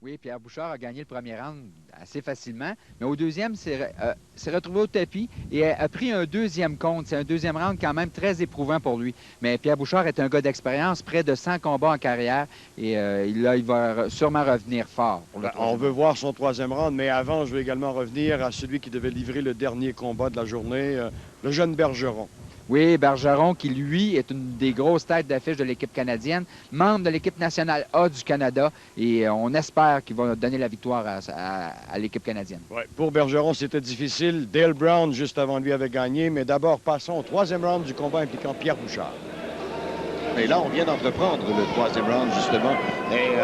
Oui, Pierre Bouchard a gagné le premier round assez facilement, mais au deuxième, s'est retrouvé au tapis et a pris un deuxième compte. C'est un deuxième round quand même très éprouvant pour lui. Mais Pierre Bouchard est un gars d'expérience, près de 100 combats en carrière, et là, il va sûrement revenir fort pour le On veut round. voir son troisième round, mais avant, je veux également revenir à celui qui devait livrer le dernier combat de la journée, le jeune Bergeron. Oui, Bergeron, qui, lui, est une des grosses têtes d'affiche de l'équipe canadienne, membre de l'équipe nationale A du Canada, et on espère qu'il va donner la victoire à l'équipe canadienne. Ouais, pour Bergeron, c'était difficile. Dale Brown, juste avant lui, avait gagné. Mais d'abord, passons au troisième round du combat impliquant Pierre Bouchard. Et là, on vient d'entreprendre le troisième round, justement. Et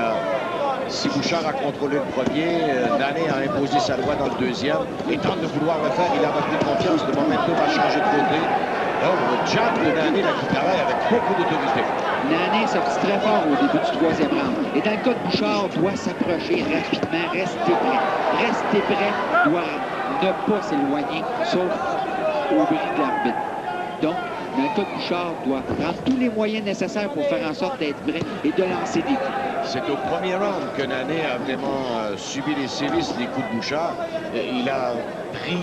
si Bouchard a contrôlé le premier, Nane a imposé sa loi dans le deuxième. Et tente de vouloir le faire, il a repris confiance. Le momentum a changé de côté. Donc, le jab de Nane, là, qui travaille avec beaucoup d'autorité. Nane est sorti très fort au début du troisième round. Et dans le cas de Bouchard, doit s'approcher rapidement, rester prêt. Rester prêt, doit ne pas s'éloigner, sauf au bris de l'arbitre. Donc, dans le cas de Bouchard, doit prendre tous les moyens nécessaires pour faire en sorte d'être prêt et de lancer des coups. C'est au premier round que Nane a vraiment subi les sévices des coups de Bouchard. Il a pris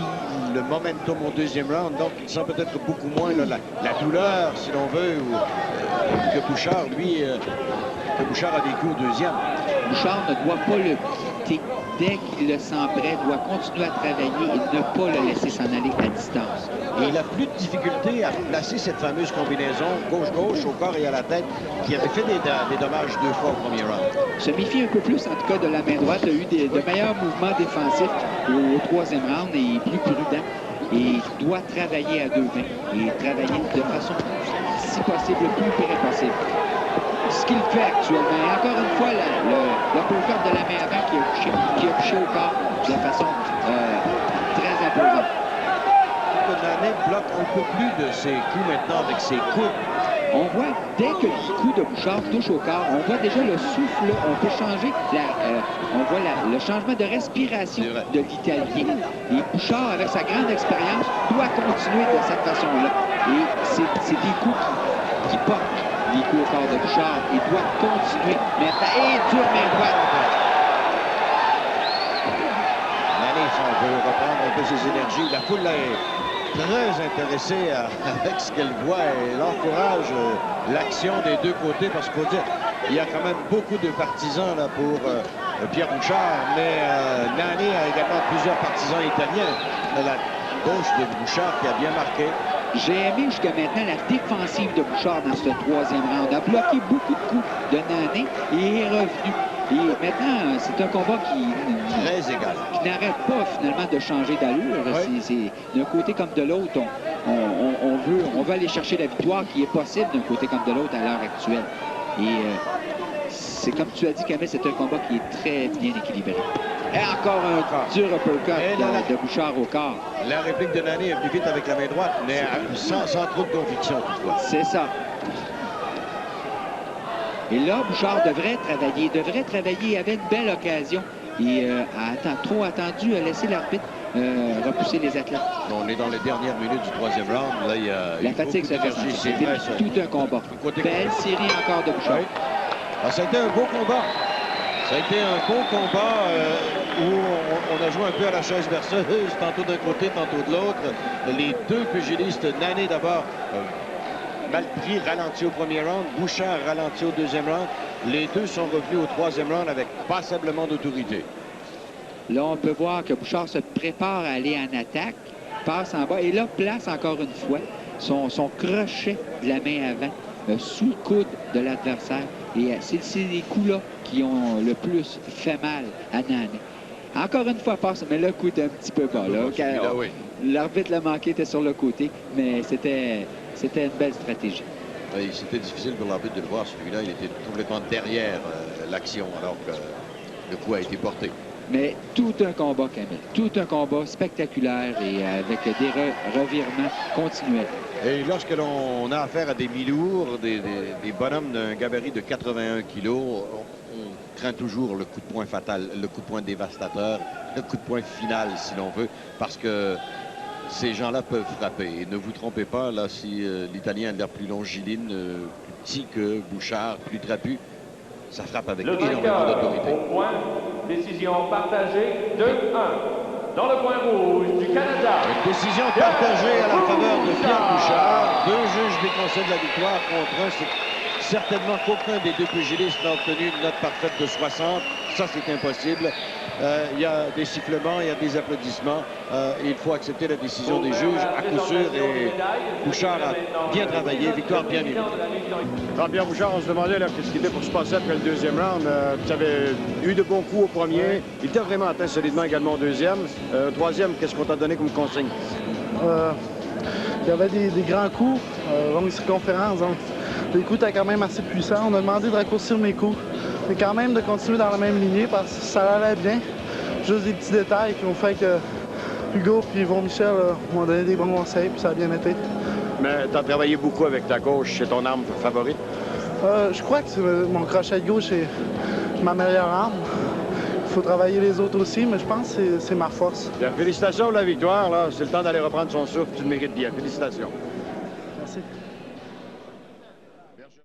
le momentum au deuxième round, donc il sent peut-être beaucoup moins là, la douleur, si l'on veut, que Bouchard, lui, que Bouchard a vécu au deuxième. Bouchard ne doit pas le quitter. Dès qu'il le sent prêt, doit continuer à travailler et ne pas le laisser s'en aller à distance. Et il a plus de difficulté à placer cette fameuse combinaison gauche-gauche au corps et à la tête qui avait fait des dommages deux fois au premier round. Se méfie un peu plus, en tout cas, de la main droite. Il a eu de meilleurs mouvements défensifs au troisième round et est plus prudent. Et doit travailler à deux mains et travailler de façon, si possible, le plus près possible. Ce qu'il fait actuellement. Et encore une fois, le uppercut de la main avant qui a touché au corps de façon très imposante. Nane bloque un peu plus de ses coups maintenant avec ses coudes. On voit, dès que le coup de Bouchard touche au corps, on voit déjà le souffle, on peut changer, on voit le changement de respiration de l'Italien. Et Bouchard, avec sa grande expérience, doit continuer de cette façon-là. Et c'est des coups qui portent les coups au corps de Bouchard. Il doit continuer maintenant. Et dur main droite. Nane veut reprendre un peu ses énergies. La foule est très intéressée avec ce qu'elle voit et elle encourage l'action des deux côtés parce qu'il faut dire il y a quand même beaucoup de partisans là, pour Pierre Bouchard, mais Nane a également plusieurs partisans italiens. La gauche de Bouchard qui a bien marqué. J'ai aimé jusqu'à maintenant la défensive de Bouchard dans ce troisième round. Il a bloqué beaucoup de coups de Nane et est revenu. Et maintenant, c'est un combat qui n'arrête pas finalement de changer d'allure. Oui. C'est d'un côté comme de l'autre. On veut aller chercher la victoire qui est possible d'un côté comme de l'autre à l'heure actuelle. Et c'est comme tu as dit, Camille, c'est un combat qui est très bien équilibré. Et encore un dur uppercut de Bouchard au corps. La réplique de Nane est plus vite avec la main droite, mais sans trop de conviction toutefois. C'est ça. Et là, Bouchard devrait travailler, il avait une belle occasion. Et a trop attendu à laisser l'arbitre repousser les athlètes. On est dans les dernières minutes du troisième round. Là, il y a la fatigue se fait sentir. C'était tout un combat. Belle série encore de Bouchard. Oui. Alors, ça a été un beau combat. Ça a été un beau combat où on a joué un peu à la chaise berceuse, tantôt d'un côté, tantôt de l'autre. Les deux pugilistes, Nane d'abord, mal pris, ralenti au premier round. Bouchard ralenti au deuxième round. Les deux sont revenus au troisième round avec passablement d'autorité. Là, on peut voir que Bouchard se prépare à aller en attaque, passe en bas et là, place encore une fois son crochet de la main avant sous le coude de l'adversaire. Et c'est les coups-là qui ont le plus fait mal à Nane. Encore une fois, passe, mais le coup est un petit peu bas. L'arbitre l'a manqué, était sur le côté, mais c'était une belle stratégie. Oui, c'était difficile pour l'arbitre de le voir. Celui-là, il était complètement derrière l'action alors que le coup a été porté. Mais tout un combat, Camille. Tout un combat spectaculaire et avec des revirements continuels. Et lorsque l'on a affaire à des mi-lourds, des bonhommes d'un gabarit de 81 kilos, on craint toujours le coup de poing fatal, le coup de poing dévastateur, le coup de poing final, si l'on veut, parce que ces gens-là peuvent frapper. Et ne vous trompez pas, là, si l'Italien a l'air plus longiligne, plus petit que Bouchard, plus trapu, Ça frappe avec Le énormément vainqueur d'autorité. au point, décision partagée, 2-1. Dans le coin rouge du Canada. Une décision partagée à la faveur de Pierre Bouchard. 2 juges déconcèdent la victoire contre un. C'est certainement qu'aucun des 2 pugilistes n'a obtenu une note parfaite de 60. Ça, c'est impossible. Il y a des sifflements, il y a des applaudissements. Il faut accepter la décision des juges à coup sûr. Et Bouchard a bien travaillé. Victoire bien méritée. Pierre Bouchard, on se demandait qu'est-ce qu'il était pour se passer après le deuxième round. Tu avais eu de bons coups au premier. Il t'a vraiment atteint solidement également au deuxième. Troisième, qu'est-ce qu'on t'a donné comme consigne? Il y avait des grands coups, longue circonférence. Donc les coups étaient quand même assez puissants. On a demandé de raccourcir mes coups. Mais quand même de continuer dans la même lignée parce que ça allait bien. Juste des petits détails qui ont fait que Hugo et Yvon Michel m'ont donné des bons conseils, puis ça a bien été. Mais tu as travaillé beaucoup avec ta gauche. C'est ton arme favorite? Je crois que mon crochet de gauche est ma meilleure arme. Il faut travailler les autres aussi, mais je pense que c'est ma force. Bien, félicitations pour la victoire. C'est le temps d'aller reprendre son souffle. Tu le mérites bien. Félicitations. Merci.